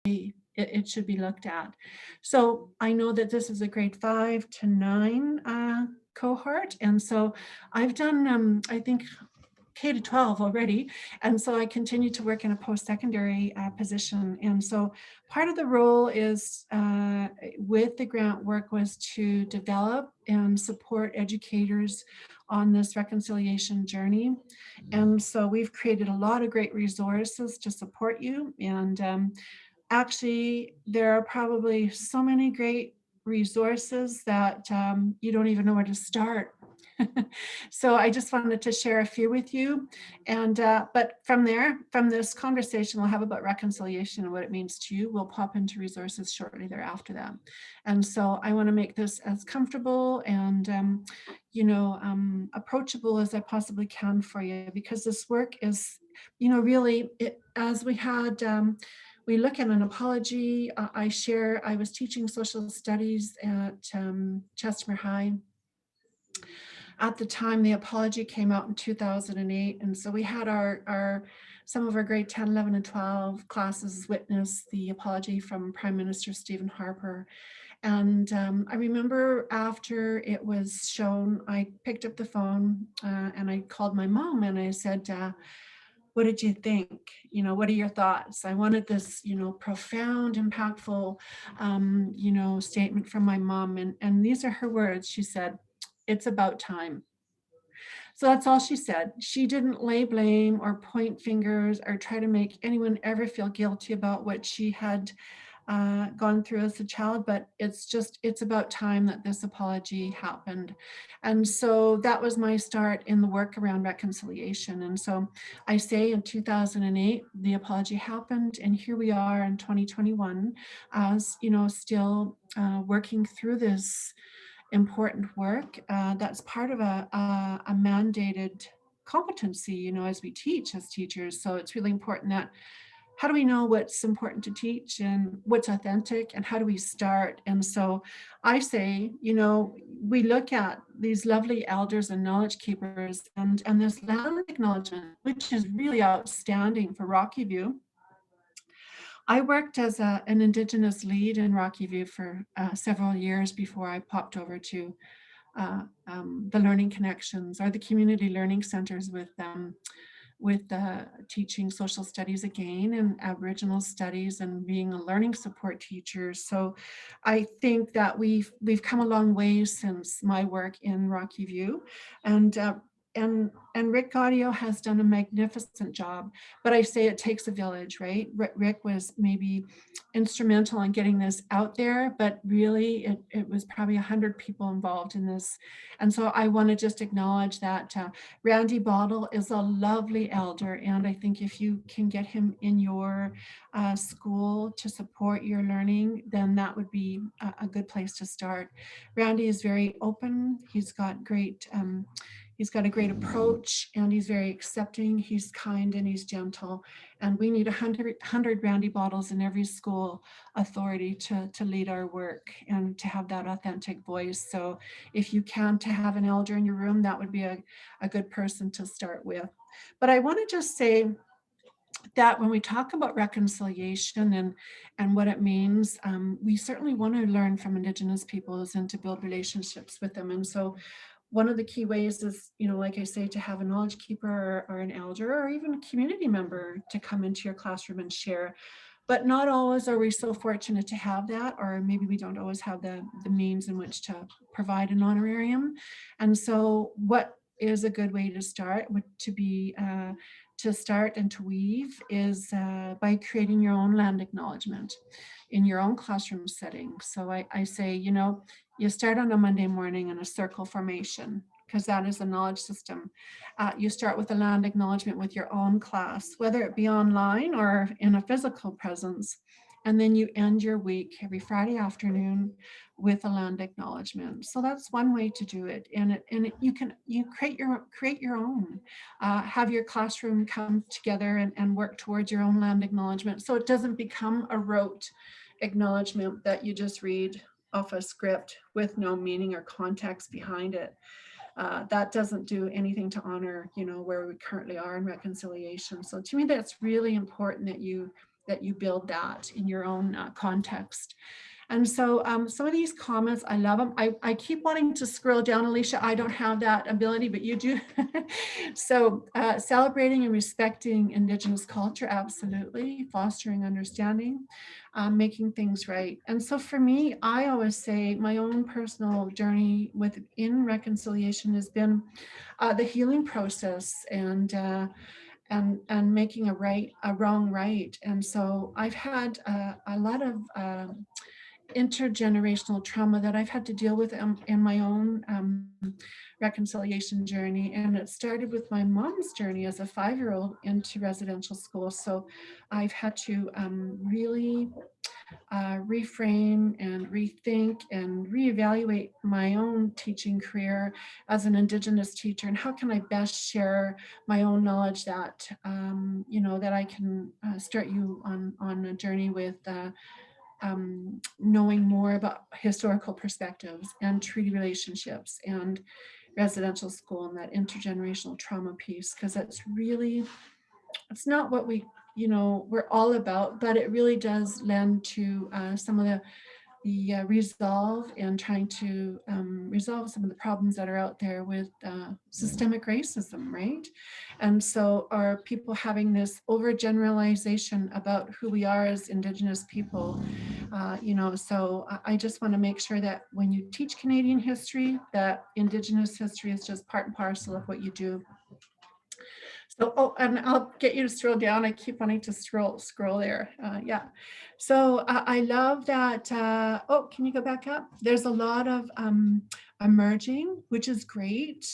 it should be looked at. So I know that this is a grade 5 to 9 cohort, and so I've done I think K to 12 already. And so I continue to work in a post-secondary position. And so part of the role is with the grant work was to develop and support educators on this reconciliation journey. And so we've created a lot of great resources to support you. And actually, there are probably so many great resources that you don't even know where to start. So I just wanted to share a few with you. And but from there, from this conversation we'll have about reconciliation and what it means to you, we'll pop into resources shortly thereafter that. And so I want to make this as comfortable and approachable as I possibly can for you, because this work is, really, as we look at an apology. I was teaching social studies at Chestermere High. At the time, the apology came out in 2008. And so we had some of our grade 10, 11, and 12 classes witness the apology from Prime Minister Stephen Harper. And I remember after it was shown, I picked up the phone and I called my mom and I said, what did you think? What are your thoughts? I wanted this, profound, impactful, statement from my mom. And these are her words. She said, "It's about time." So that's all she said. She didn't lay blame or point fingers or try to make anyone ever feel guilty about what she had gone through as a child, but it's about time that this apology happened. And so that was my start in the work around reconciliation. And so I say in 2008, the apology happened, and here we are in 2021, as still working through this important work that's part of a mandated competency, as we teach as teachers. So it's really important that how do we know what's important to teach and what's authentic, and how do we start? And so I say, we look at these lovely elders and knowledge keepers and this land acknowledgement, which is really outstanding for Rocky View. I worked as an Indigenous lead in Rocky View for several years before I popped over to the Learning Connections or the community learning centers with teaching social studies again and Aboriginal studies and being a learning support teacher. So I think that we've come a long way since my work in Rocky View, and Rick Gaudio has done a magnificent job. But I say it takes a village, right? Rick was maybe instrumental in getting this out there, but really it was probably 100 people involved in this. And so I want to just acknowledge that Randy Bottle is a lovely elder, and I think if you can get him in your school to support your learning, then that would be a good place to start. Randy is very open. He's got a great approach, and he's very accepting. He's kind and he's gentle. And we need 100 Randy Bottles in every school authority to lead our work and to have that authentic voice. So if you can, to have an elder in your room, that would be a good person to start with. But I want to just say that when we talk about reconciliation and what it means, we certainly want to learn from Indigenous peoples and to build relationships with them. And so one of the key ways is, like I say, to have a knowledge keeper or an elder or even a community member to come into your classroom and share. But not always are we so fortunate to have that, or maybe we don't always have the means in which to provide an honorarium. And so what is a good way to start to start and to weave is by creating your own land acknowledgement in your own classroom setting. So I say, you start on a Monday morning in a circle formation, because that is a knowledge system. You start with a land acknowledgement with your own class, whether it be online or in a physical presence. And then you end your week every Friday afternoon with a land acknowledgement. So that's one way to do it. And you create your own. Have your classroom come together and work towards your own land acknowledgement, so it doesn't become a rote acknowledgement that you just read off a script with no meaning or context behind it. That doesn't do anything to honor, where we currently are in reconciliation. So to me, that's really important that you that you build that in your own context. And so some of these comments, I love them. I keep wanting to scroll down, Alicia. I don't have that ability, but you do. So celebrating and respecting Indigenous culture, absolutely. Fostering understanding, making things right. And so for me, I always say my own personal journey within reconciliation has been the healing process and making a wrong right. And so I've had a lot of intergenerational trauma that I've had to deal with in my own reconciliation journey. And it started with my mom's journey as a 5-year-old into residential school. So I've had to really reframe and rethink and reevaluate my own teaching career as an Indigenous teacher, and how can I best share my own knowledge that that I can start you on a journey with knowing more about historical perspectives and treaty relationships and residential school and that intergenerational trauma piece, because it's not what we're all about, but it really does lend to some of the resolve and trying to resolve some of the problems that are out there with systemic racism, right? And so are people having this overgeneralization about who we are as Indigenous people, so I just want to make sure that when you teach Canadian history, that Indigenous history is just part and parcel of what you do. So, and I'll get you to scroll down. I keep wanting to scroll there. Yeah. So I love that. Can you go back up? There's a lot of emerging, which is great,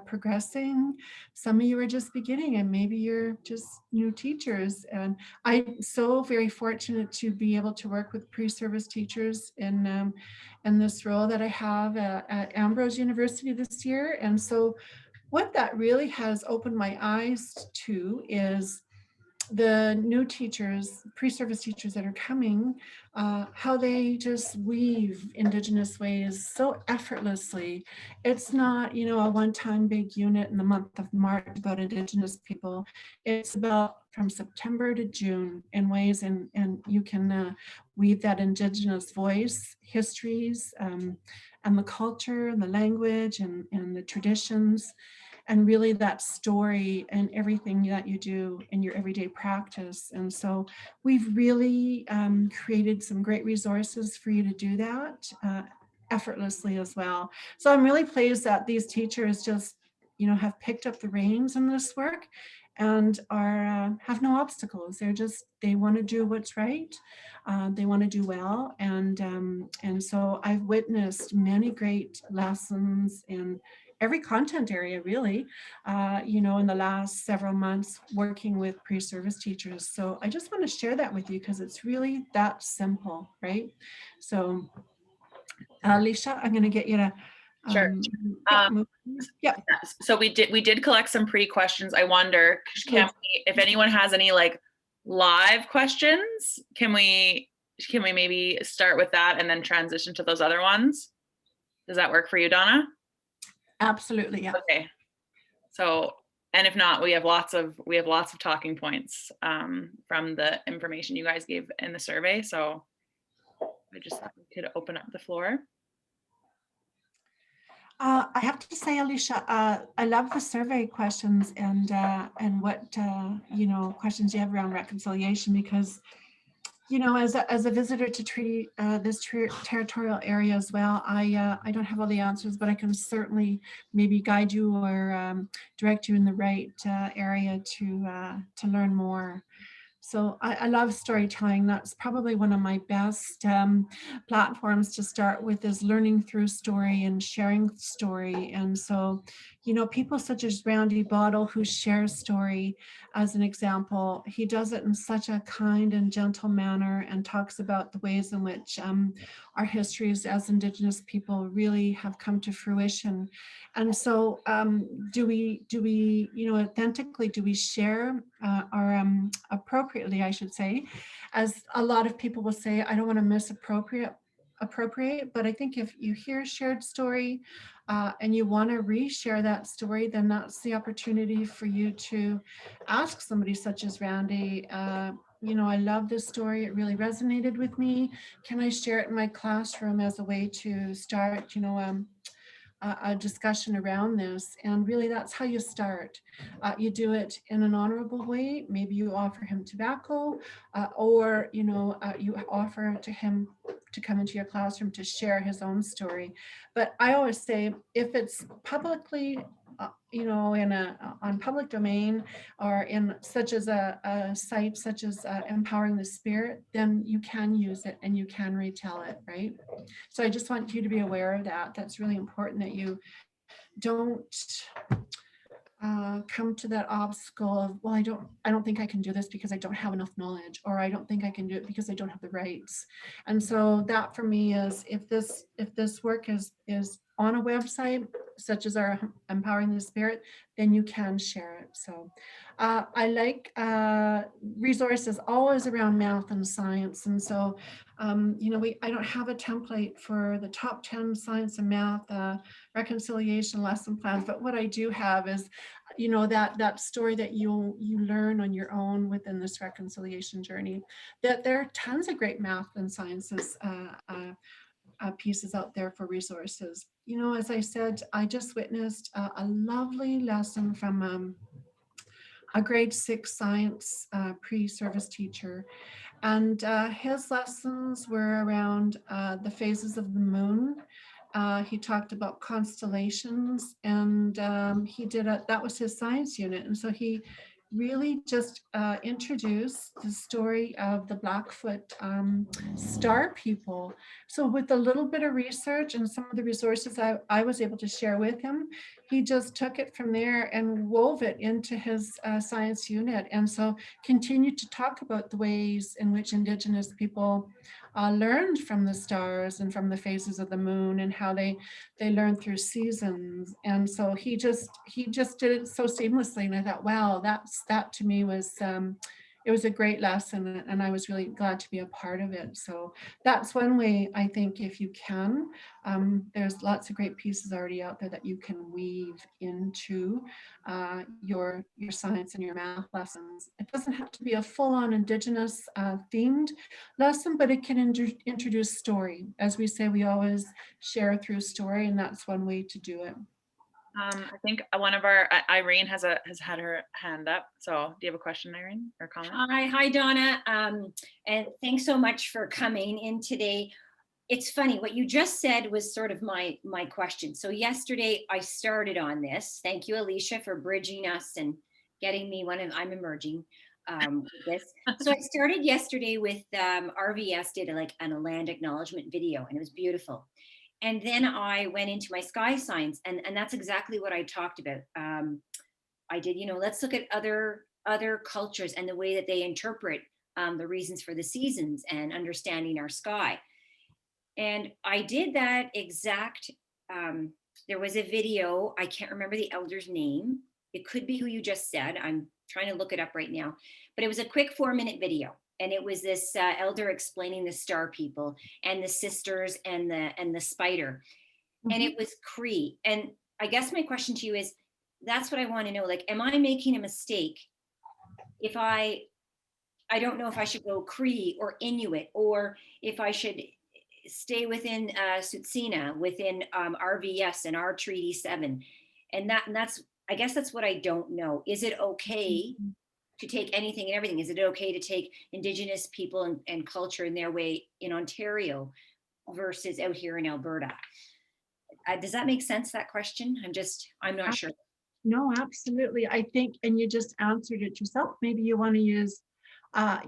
progressing. Some of you are just beginning, and maybe you're just new teachers. And I'm so very fortunate to be able to work with pre-service teachers in this role that I have at Ambrose University this year. And so what that really has opened my eyes to is the new teachers, pre-service teachers that are coming, how they just weave Indigenous ways so effortlessly. It's not, a one-time big unit in the month of March about Indigenous people. It's about from September to June in ways, and you can weave that Indigenous voice, histories, and the culture and the language and the traditions, and really that story and everything that you do in your everyday practice. And so we've really created some great resources for you to do that effortlessly as well. So I'm really pleased that these teachers just, have picked up the reins in this work and are have no obstacles. They want to do what's right. They want to do well. And so I've witnessed many great lessons in every content area, really, in the last several months working with pre-service teachers. So I just want to share that with you because it's really that simple, right? So, Alicia, I'm going to get you to Sure. Yeah. So we did collect some pre-questions. I wonder, if anyone has any like live questions, can we maybe start with that and then transition to those other ones? Does that work for you, Donna? Absolutely, yeah. Okay. So, and if not, we have lots of talking points from the information you guys gave in the survey. So I just could open up the floor. I have to say, Alicia, I love the survey questions and what questions you have around reconciliation, because as a visitor to treaty this territorial area as well, I don't have all the answers, but I can certainly maybe guide you or direct you in the right area to learn more. So I love storytelling. That's probably one of my best platforms to start with, is learning through story and sharing story. And so, people such as Randy Bottle, who shares story as an example, he does it in such a kind and gentle manner and talks about the ways in which our histories as Indigenous people really have come to fruition. And so do we, authentically, do we share our appropriately, I should say, as a lot of people will say, I don't want to misappropriate, but I think if you hear shared story and you want to reshare that story, then that's the opportunity for you to ask somebody such as Randy, I love this story. It really resonated with me. Can I share it in my classroom as a way to start, a discussion around this? And really, that's how you start. You do it in an honorable way. Maybe you offer him tobacco, or you offer to him to come into your classroom to share his own story. But I always say, if it's publicly, in a on public domain, or in such as a site such as Empowering the Spirit, then you can use it and you can retell it, right? So I just want you to be aware of that. That's really important, that you don't come to that obstacle of, well, I don't think I can do this because I don't have enough knowledge, or I don't think I can do it because I don't have the rights. And so that for me is, if this work is on a website such as our Empowering the Spirit, then you can share it. So I like resources always around math and science. And so I don't have a template for the top 10 science and math reconciliation lesson plans, but what I do have is, that story that you learn on your own within this reconciliation journey, that there are tons of great math and sciences pieces out there for resources. As I said, I just witnessed a lovely lesson from a grade 6 science pre-service teacher, and his lessons were around the phases of the moon. He talked about constellations, and that was his science unit. And so he really just introduced the story of the Blackfoot star people. So with a little bit of research and some of the resources I was able to share with him, he just took it from there and wove it into his science unit. And so continued to talk about the ways in which Indigenous people learned from the stars and from the phases of the moon, and how they learned through seasons. And so he just did it so seamlessly, and I thought, wow, that to me was it was a great lesson, and I was really glad to be a part of it. So that's one way, I think, if you can. There's lots of great pieces already out there that you can weave into your science and your math lessons. It doesn't have to be a full-on Indigenous themed lesson, but it can introduce story. As we say, we always share through story, and that's one way to do it. I think one of our Irene has had her hand up. So do you have a question, Irene, or comment? Hi, Donna, and thanks so much for coming in today. It's funny, what you just said was sort of my question. So yesterday I started on this. Thank you, Alicia, for bridging us and getting me I'm emerging with this. So I started yesterday with RVS did a land acknowledgement video, and it was beautiful. And then I went into my sky science, and that's exactly what I talked about. I did, let's look at other cultures and the way that they interpret the reasons for the seasons and understanding our sky. And I did that exact, there was a video, I can't remember the elder's name. It could be who you just said. I'm trying to look it up right now, but it was a quick 4-minute video. And it was this elder explaining the star people and the sisters and the spider. Mm-hmm. And it was Cree. And I guess my question to you is, that's what I want to know. Like, am I making a mistake if I don't know if I should go Cree or Inuit, or if I should stay within Tsutsina, within RVS and our Treaty 7. And that's, I guess that's what I don't know. Is it okay to take anything and everything? Is it okay to take Indigenous people and culture in their way in Ontario versus out here in Alberta? Does that make sense, that question? I'm not sure. No, absolutely. I think, and you just answered it yourself. Maybe you want to use, a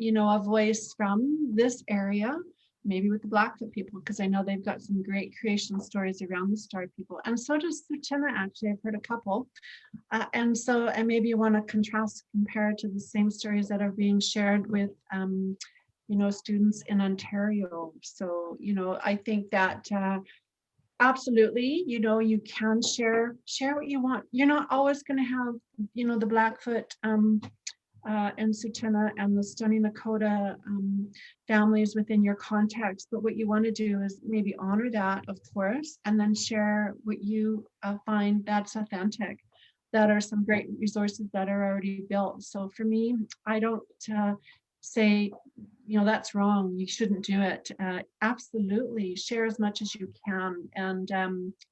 voice from this area, maybe with the Blackfoot people, because I know they've got some great creation stories around the star people. And so does Tsuut'ina, actually. I've heard a couple. And maybe you want to compare to the same stories that are being shared with, students in Ontario. So, I think that absolutely, you can share what you want. You're not always going to have, the Blackfoot and Tsuut'ina and the Stoney Nakoda families within your context. But what you want to do is maybe honor that, of course, and then share what you find that's authentic, that are some great resources that are already built. So for me, I don't say, you know, that's wrong, you shouldn't do it. Absolutely, share as much as you can. And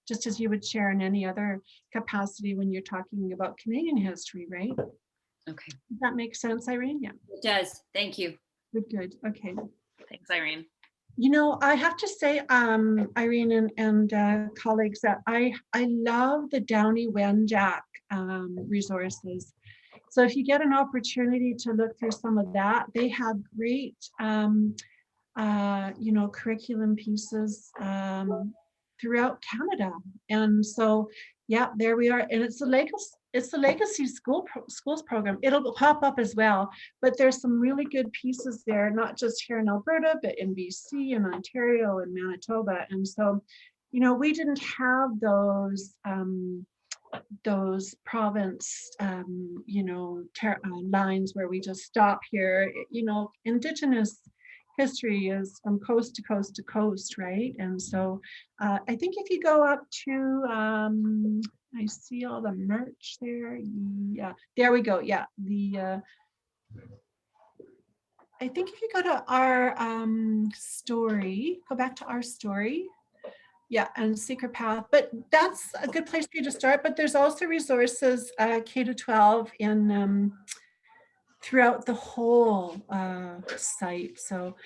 just as you would share in any other capacity when you're talking about Canadian history, right? Okay. Does that make sense, Irene? Yeah. It does. Thank you. Good, good. Okay. Thanks, Irene. You know, I have to say, Irene and colleagues, that I love the Downey Wenjack resources. So if you get an opportunity to look through some of that, they have great, you know, curriculum pieces throughout Canada. And so, yeah, there we are. And it's the legacy schools program. It'll pop up as well, but there's some really good pieces there, not just here in Alberta, but in BC and Ontario and Manitoba. And so, you know, we didn't have those province, you know, lines where we just stop here. You know, Indigenous history is from coast to coast to coast, right? And so I think if you go up to, I see all the merch there. Yeah, there we go. Yeah, I think if you go to our story, go back to our story. Yeah, and Secret Path, but that's a good place for you to start. But there's also resources K to 12 in throughout the whole site. So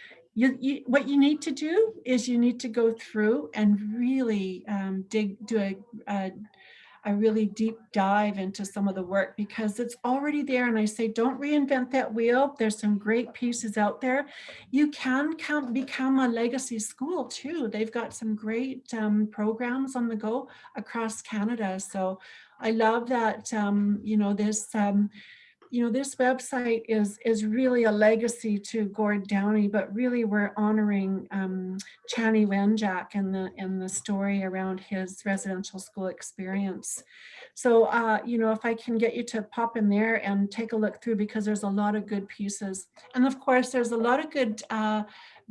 what you need to do is you need to go through and really do a really deep dive into some of the work, because it's already there. And I say, don't reinvent that wheel. There's some great pieces out there. You can become a legacy school too. They've got some great programs on the go across Canada. So I love that, you know, this website is really a legacy to Gord Downey, but really we're honoring Chanie Wenjack and the story around his residential school experience. So, you know, if I can get you to pop in there and take a look through, because there's a lot of good pieces. And of course, there's a lot of good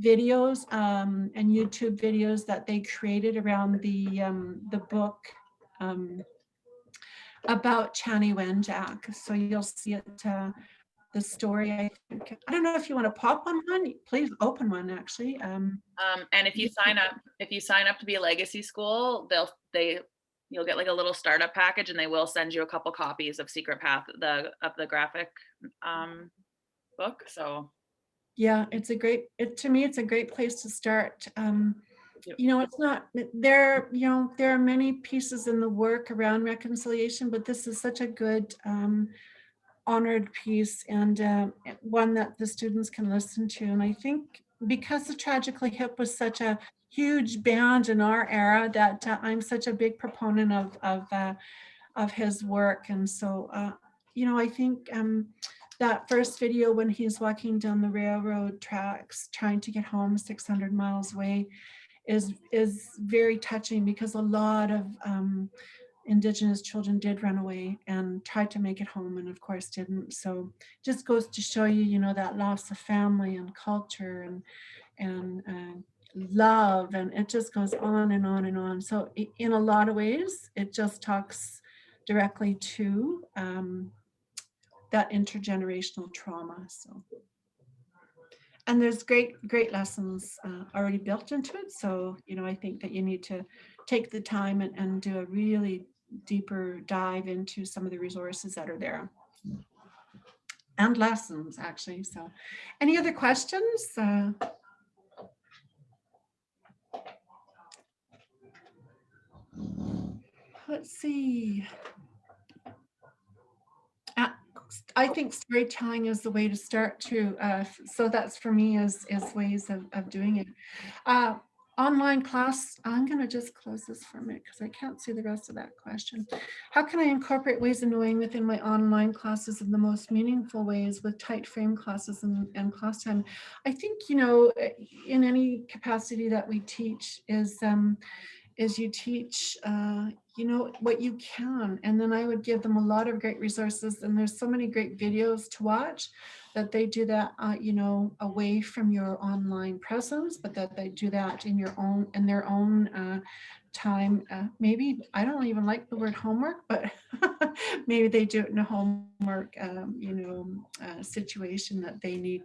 videos and YouTube videos that they created around the book about Chanie Wenjack. So you'll see it, the story, I think. I don't know if you want to pop on one, please open one actually. And if you sign up to be a legacy school, you'll get like a little startup package, and they will send you a couple copies of Secret Path, of the graphic book. So yeah, to me, it's a great place to start. Yep. You know, it's not there, you know, there are many pieces in the work around reconciliation, but this is such a good honored piece, and one that the students can listen to. And I think because the Tragically Hip was such a huge band in our era, that I'm such a big proponent of his work. And so, you know, I think that first video when he's walking down the railroad tracks trying to get home 600 miles away is very touching, because a lot of Indigenous children did run away and tried to make it home, and of course didn't. So just goes to show you, you know, that loss of family and culture and love, and it just goes on and on and on. So in a lot of ways, it just talks directly to that intergenerational trauma. So, and there's great lessons already built into it. So, you know, I think that you need to take the time and do a really deeper dive into some of the resources that are there, and lessons actually. So any other questions? Let's see. I think storytelling is the way to start too. So that's for me is ways of doing it. Online class, I'm going to just close this for a minute because I can't see the rest of that question. How can I incorporate ways of knowing within my online classes in the most meaningful ways with tight frame classes and class time? I think, you know, in any capacity that we teach is you teach, you know, what you can. And then I would give them a lot of great resources. And there's so many great videos to watch that they do that, you know, away from your online presence, but that they do that in their own time. Maybe, I don't even like the word homework, but maybe they do it in a homework, you know, situation that they need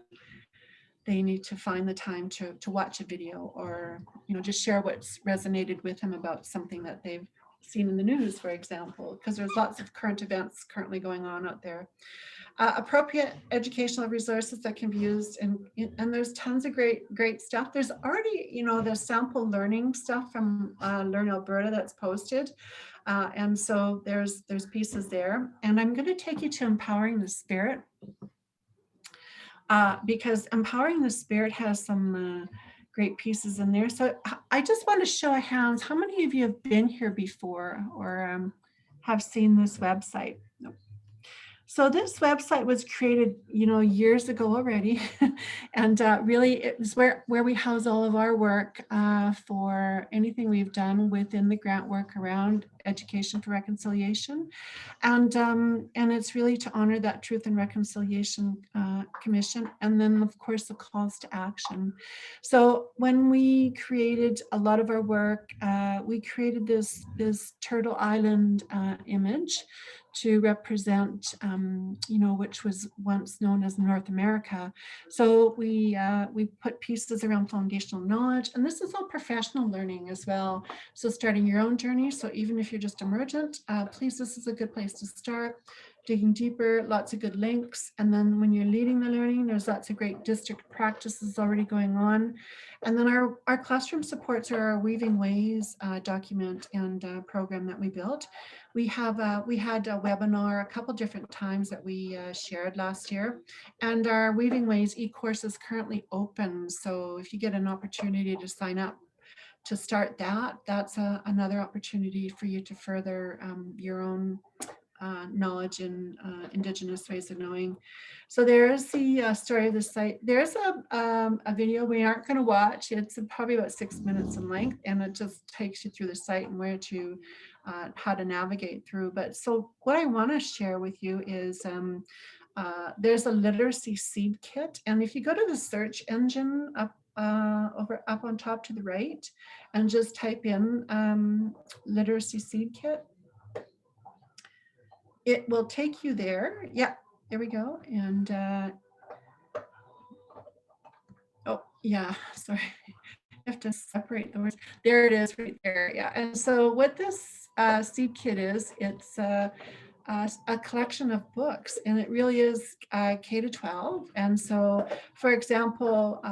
they need to find the time to watch a video, or, you know, just share what's resonated with them about something that they've seen in the news, for example, because there's lots of current events currently going on out there. Appropriate educational resources that can be used, and there's tons of great stuff. There's already, you know, the sample learning stuff from Learn Alberta that's posted, and so there's pieces there. And I'm going to take you to Empowering the Spirit, because Empowering the Spirit has some great pieces in there. So I just want to show of hands, how many of you have been here before, or have seen this website? Nope. So this website was created, you know, years ago already, and really it was where we house all of our work for anything we've done within the grant work around Education for Reconciliation, and it's really to honor that Truth and Reconciliation Commission, and then of course the calls to action. So when we created a lot of our work, we created this Turtle Island image to represent, you know, which was once known as North America. So we put pieces around foundational knowledge, and this is all professional learning as well. So starting your own journey. So even if you're just emergent, please, this is a good place to start. Digging deeper, lots of good links. And then when you're leading the learning, there's lots of great district practices already going on. And then our classroom supports are our Weaving Ways document and program that we built. We had a webinar a couple different times that we shared last year, and our Weaving Ways e-course is currently open. So if you get an opportunity to sign up to start that, that's another opportunity for you to further your own knowledge in Indigenous ways of knowing. So there's the story of the site. There's a video we aren't going to watch. It's probably about 6 minutes in length, and it just takes you through the site and where to, how to navigate through. But so what I want to share with you is there's a literacy seed kit, and if you go to the search engine up on top to the right, and just type in literacy seed kit, it will take you there. Yeah, there we go. And oh yeah, sorry, I have to separate the words. There it is right there. Yeah, and so what this seed kit is, it's a collection of books, and it really is K to 12. And so, for example,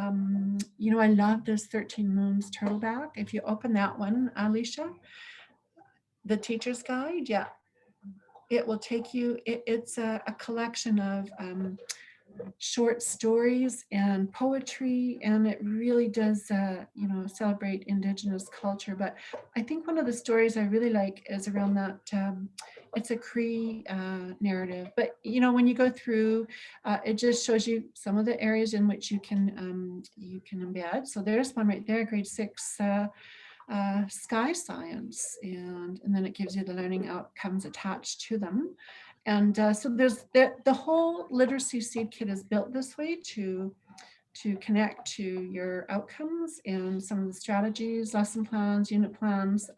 you know, I love this 13 Moons Turtleback. If you open that one, Alicia, the teacher's guide, yeah, it will take you, it's a collection of short stories and poetry, and it really does, you know, celebrate Indigenous culture. But I think one of the stories I really like is around that, it's a Cree narrative. But, you know, when you go through, it just shows you some of the areas in which you can embed. So there's one right there, grade 6, sky science, and then it gives you the learning outcomes attached to them. And so there's the whole literacy seed kit is built this way to connect to your outcomes and some of the strategies, lesson plans, unit plans,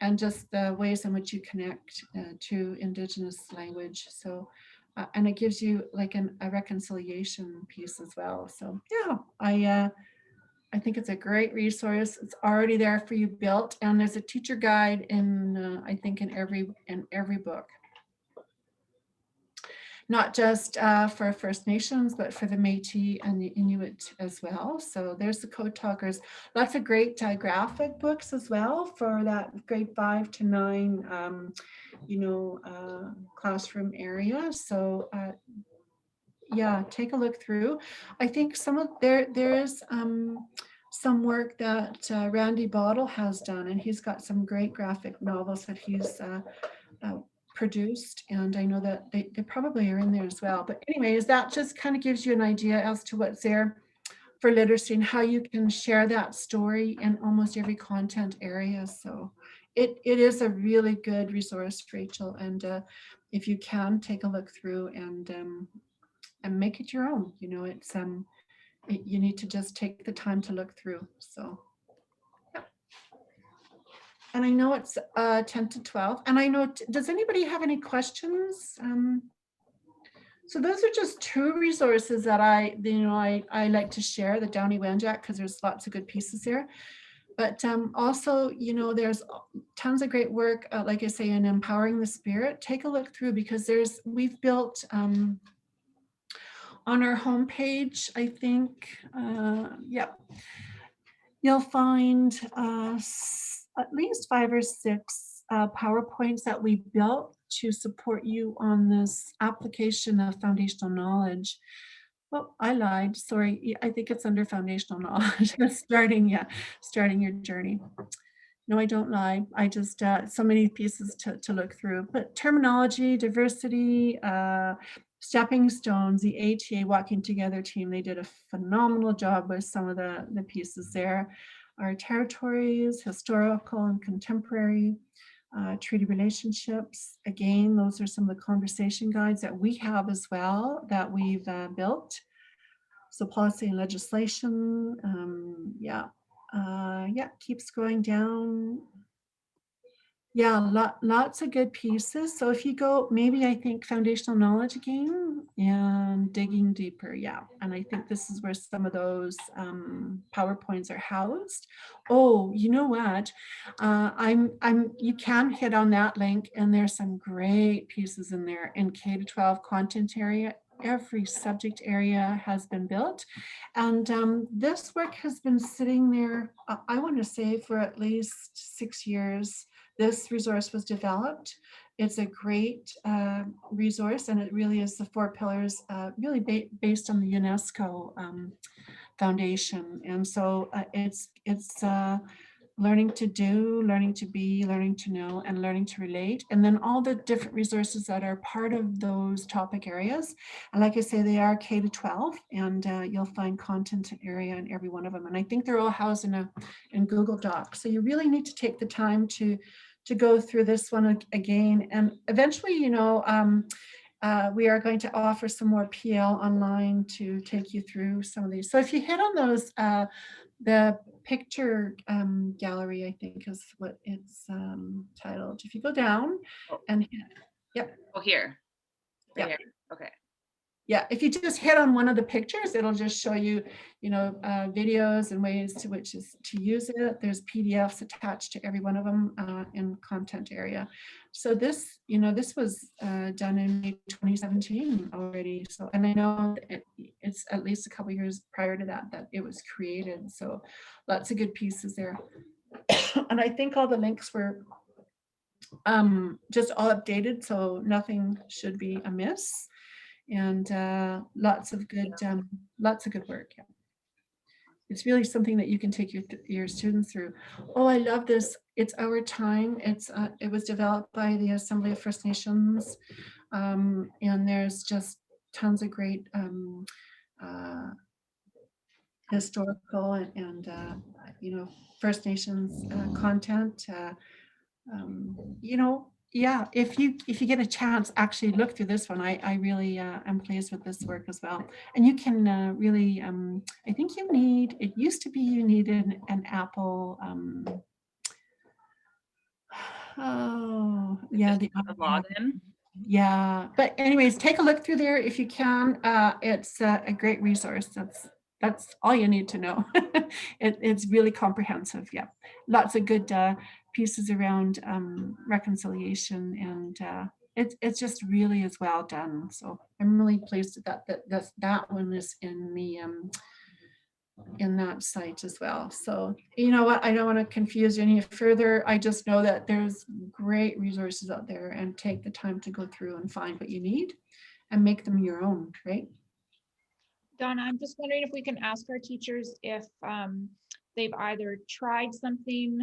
and just the ways in which you connect to Indigenous language. So and it gives you like a reconciliation piece as well. So yeah, I think it's a great resource. It's already there for you built, and there's a teacher guide in I think in every book, not just for First Nations, but for the Métis and the Inuit as well. So there's the Code Talkers. Lots of great graphic books as well for that grade 5 to 9, you know, classroom area. So yeah, take a look through. I think some of there is some work that Randy Bottle has done, and he's got some great graphic novels that he's produced, and I know that they probably are in there as well. But anyways, that just kind of gives you an idea as to what's there for literacy and how you can share that story in almost every content area. So it is a really good resource, Rachel, and if you can take a look through and make it your own. You know, it's you need to just take the time to look through. So yeah. And I know it's 10 to 12, and I know, does anybody have any questions? So those are just two resources that I like to share, the Downy Wenjack, because there's lots of good pieces there. But also, there's tons of great work, like I say, in empowering the spirit. Take a look through, because we've built on our homepage, I think, you'll find at least 5 or 6 PowerPoints that we built to support you on this application of foundational knowledge. Oh, I lied. Sorry. I think it's under foundational knowledge. starting your journey. No, I don't lie. I just, so many pieces to look through. But terminology, diversity, stepping stones, the ATA Walking Together team, they did a phenomenal job with some of the pieces there. Our territories, historical and contemporary, treaty relationships. Again, those are some of the conversation guides that we have as well that we've built. So policy and legislation, keeps going down. Yeah, lots of good pieces. So if you go, maybe I think foundational knowledge again and digging deeper. Yeah. And I think this is where some of those PowerPoints are housed. Oh, you know what? You can hit on that link, and there's some great pieces in there in K-12 content area. Every subject area has been built. And this work has been sitting there, I want to say, for at least 6 years. This resource was developed. It's a great resource, and it really is the 4 pillars, really based on the UNESCO Foundation. And so it's learning to do, learning to be, learning to know, and learning to relate. And then all the different resources that are part of those topic areas. And like I say, they are K-12, and you'll find content area in every one of them. And I think they're all housed in Google Docs. So you really need to take the time to go through this one again. And eventually, we are going to offer some more PL online to take you through some of these. So if you hit on those, the picture gallery, I think is what it's titled. If you go down and hit, yep. Oh, here. Right Yep. here. Okay. Yeah, if you just hit on one of the pictures, it'll just show you, videos and ways to use it. There's PDFs attached to every one of them in content area. So this was done in 2017 already. So, and I know it's at least a couple years prior to that it was created. So lots of good pieces there. And I think all the links were just all updated, so nothing should be amiss. And lots of good work. Yeah. It's really something that you can take your students through. Oh, I love this. It's Our Time. It was developed by the Assembly of First Nations, and there's just tons of great historical and First Nations content. Yeah, if you get a chance, actually look through this one. I really am pleased with this work as well. And you can really, I think it used to be you needed an Apple, oh yeah, the login. Yeah, but anyways, take a look through there if you can. It's a great resource. That's all you need to know. It's really comprehensive. Yeah, lots of good pieces around reconciliation, and it's just really is well done. So I'm really pleased that one is in the in that site as well. So you know what, I don't want to confuse you any further. I just know that there's great resources out there, and take the time to go through and find what you need and make them your own, right? Donna, I'm just wondering if we can ask our teachers if they've either tried something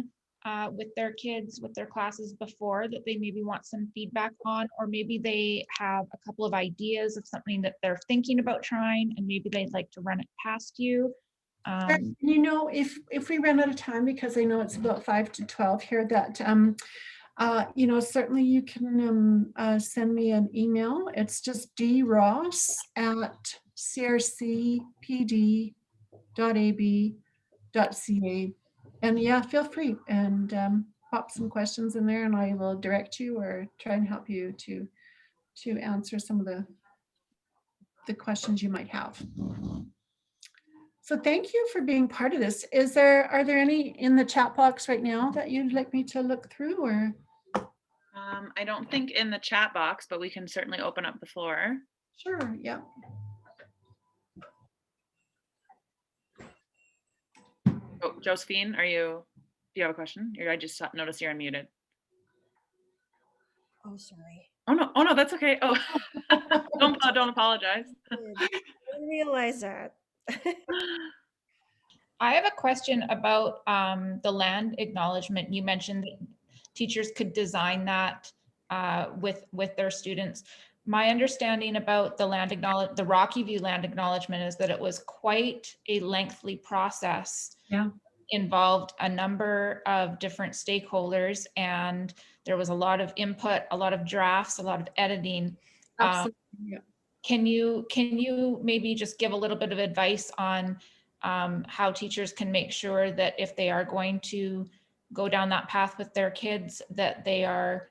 with their kids, with their classes before that they maybe want some feedback on, or maybe they have a couple of ideas of something that they're thinking about trying and maybe they'd like to run it past you. If we run out of time, because I know it's about 5 to 12 here, that certainly you can send me an email. It's just dross@crcpd.ab.ca, and yeah, feel free and pop some questions in there, and I will direct you or try and help you to answer some of the the questions you might have. So thank you for being part of this. Are there any in the chat box right now that you'd like me to look through, or? I don't think in the chat box, but we can certainly open up the floor. Sure, yeah. Oh, Josephine, do you have a question? I just noticed you're unmuted. Oh, sorry. Oh no, that's okay. Oh, don't apologize. I didn't realize that. I have a question about the land acknowledgement. You mentioned that teachers could design that with their students. My understanding about the Rocky View land acknowledgement is that it was quite a lengthy process. Yeah. Involved a number of different stakeholders, and there was a lot of input, a lot of drafts, a lot of editing. Absolutely. Yeah. Can you maybe just give a little bit of advice on how teachers can make sure that if they are going to go down that path with their kids, that they are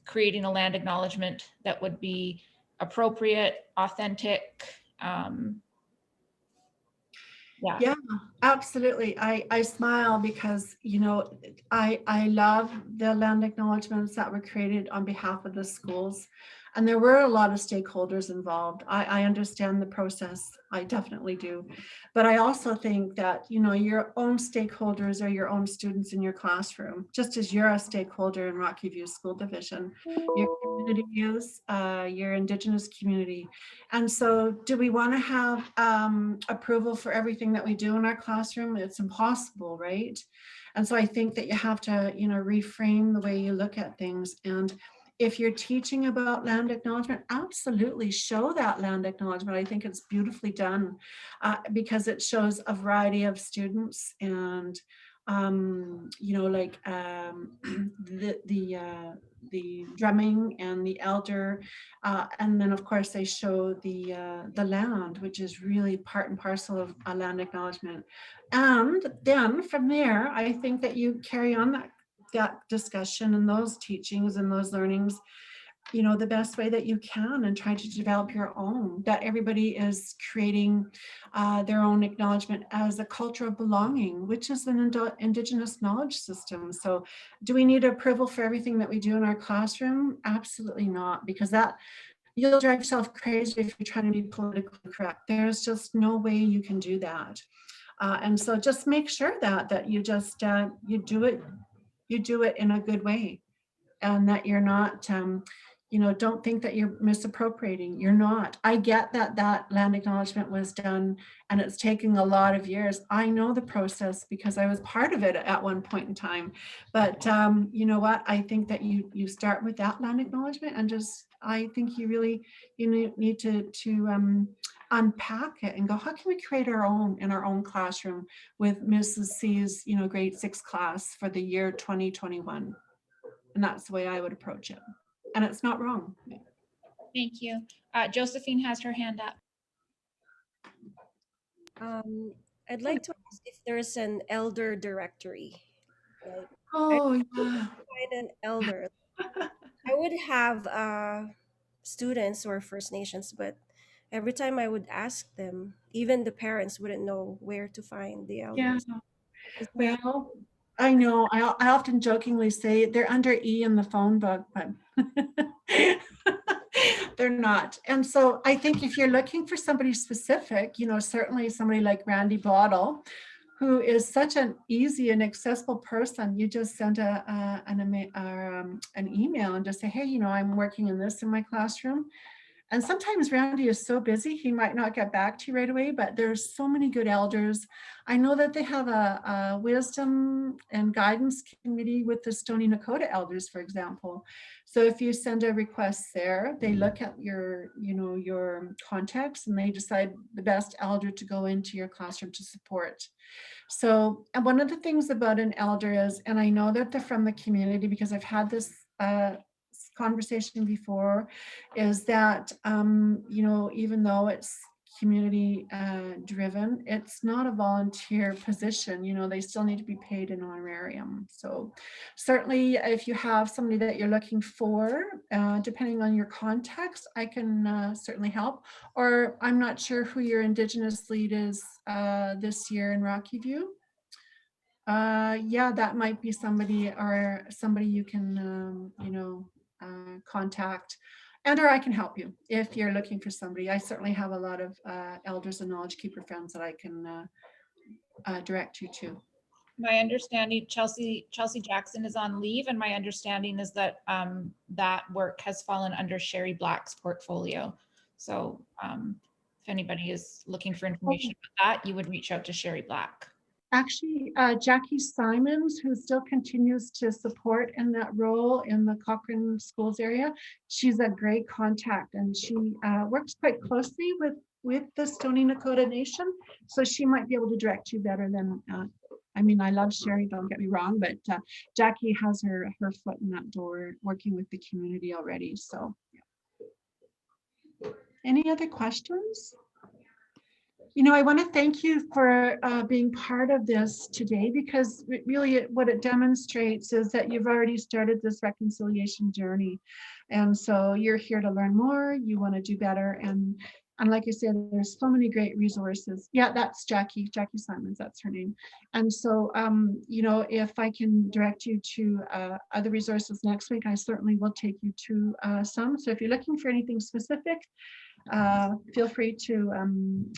creating a land acknowledgement that would be appropriate, authentic? Yeah, absolutely. I smile because, you know, I love the land acknowledgements that were created on behalf of the schools. And there were a lot of stakeholders involved. I understand the process. I definitely do. But I also think that, you know, your own stakeholders are your own students in your classroom, just as you're a stakeholder in Rocky View School Division, your community is, your Indigenous community. And so do we want to have approval for everything that we do in our classroom? It's impossible, right? And so I think that you have to, you know, reframe the way you look at things. And if you're teaching about land acknowledgement, absolutely show that land acknowledgement. I think it's beautifully done because it shows a variety of students and you know, like the drumming and the elder, and then of course they show the land, which is really part and parcel of a land acknowledgement. And then from there, I think that you carry on that discussion and those teachings and those learnings, you know, the best way that you can, and try to develop your own, that everybody is creating their own acknowledgement as a culture of belonging, which is an Indigenous knowledge system. So do we need approval for everything that we do in our classroom? Absolutely not, because that you'll drive yourself crazy if you're trying to be politically correct. There's just no way you can do that. And so just make sure that you just you do it in a good way, and that you're not you know, don't think that you're misappropriating. You're not. I get that land acknowledgement was done and it's taking a lot of years. I know the process because I was part of it at one point in time. But you know what? I think that you start with that land acknowledgement, and just, I think you need to unpack it and go, how can we create our own in our own classroom with Mrs. C's, you know, grade 6 class for the year 2021. And that's the way I would approach it. And it's not wrong. Thank you. Josephine has her hand up. I'd like to ask if there's an elder directory. Like, Oh, yeah. find an elder. I would have students who are First Nations, but every time I would ask them, even the parents wouldn't know where to find the Yeah. elders. Is that Well, I know. I often jokingly say they're under E in the phone book, but they're not. And so I think if you're looking for somebody specific, you know, certainly somebody like Randy Bottle, who is such an easy and accessible person, you just send an email and just say, hey, you know, I'm working in this in my classroom. And sometimes Randy is so busy, he might not get back to you right away, but there's so many good elders. I know that they have a wisdom and guidance committee with the Stoney Nakoda elders, for example. So if you send a request there, they look at your, you know, your context, and they decide the best elder to go into your classroom to support. So, and one of the things about an elder is, and I know that they're from the community because I've had this conversation before, is that, you know, even though it's community driven. It's not a volunteer position, you know, they still need to be paid an honorarium. So certainly if you have somebody that you're looking for, depending on your context, I can certainly help. Or I'm not sure who your Indigenous lead is this year in Rocky View. Yeah, that might be somebody you can, you know, contact, and or I can help you if you're looking for somebody. I certainly have a lot of elders and knowledge keeper friends that I can direct you to. My understanding, Chelsea Jackson is on leave, and my understanding is that that work has fallen under Sherry Black's portfolio. So if anybody is looking for information about that, you would reach out to Sherry Black. Actually, Jackie Simons, who still continues to support in that role in the Cochrane Schools area, she's a great contact, and she works quite closely with the Stoney Nakoda Nation, so she might be able to direct you better than. I mean, I love Sherry, don't get me wrong, but Jackie has her foot in that door, working with the community already. So, any other questions? You know, I want to thank you for being part of this today, because really what it demonstrates is that you've already started this reconciliation journey. And so you're here to learn more, you want to do better. And like I said, there's so many great resources. Yeah, that's Jackie Simons, that's her name. And so, you know, if I can direct you to other resources next week, I certainly will take you to some. So if you're looking for anything specific, feel free to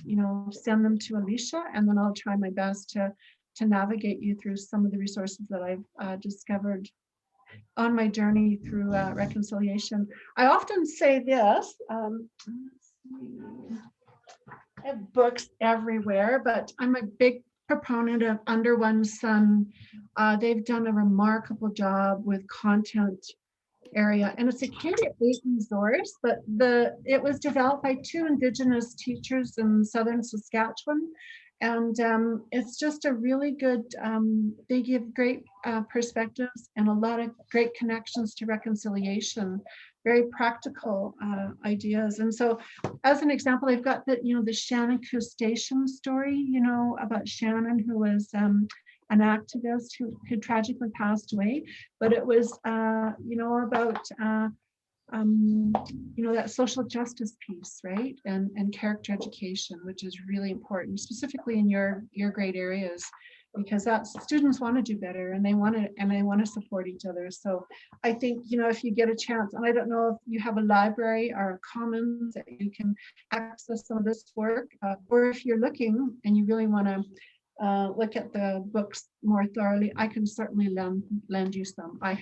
you know, send them to Alicia, and then I'll try my best to navigate you through some of the resources that I've discovered on my journey through reconciliation. I often say this, I have books everywhere, but I'm a big proponent of Under One Sun. They've done a remarkable job with content area, and it's a K-8 resource, but it was developed by 2 Indigenous teachers in southern Saskatchewan, and it's just a really good, they give great perspectives and a lot of great connections to reconciliation, very practical ideas. And so as an example, I've got the, you know, the Shannon Station story, you know, about Shannon, who was an activist who tragically passed away, but it was, you know, about, you know, that social justice piece, right? And character education, which is really important, specifically in your grade areas, because students want to do better, and they want to support each other. So I think, you know, if you get a chance, and I don't know if you have a library or a commons that you can access some of this work, or if you're looking and you really want to look at the books more thoroughly, I can certainly lend you some. I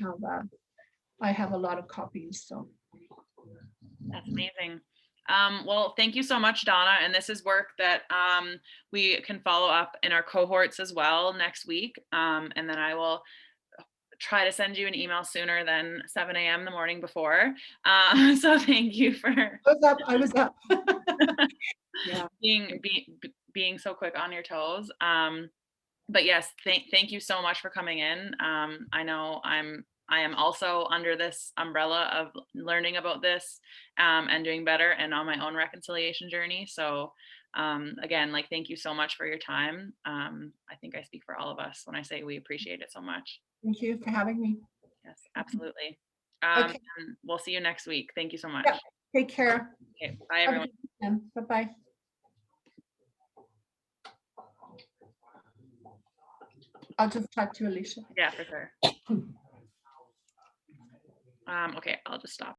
have a lot of copies. So that's amazing. Well, thank you so much, Donna. And this is work that we can follow up in our cohorts as well next week. And then I will try to send you an email sooner than 7 a.m. the morning before. So thank you for I was up. Yeah. being so quick on your toes. But yes, thank you so much for coming in. I know I am also under this umbrella of learning about this and doing better and on my own reconciliation journey. So again, like, thank you so much for your time. I think I speak for all of us when I say we appreciate it so much. Thank you for having me. Yes, absolutely. Okay. And we'll see you next week. Thank you so much. Yeah. Take care. Okay, bye, everyone. Bye-bye. I'll just talk to Alicia. Yeah, for sure. Okay, I'll just stop.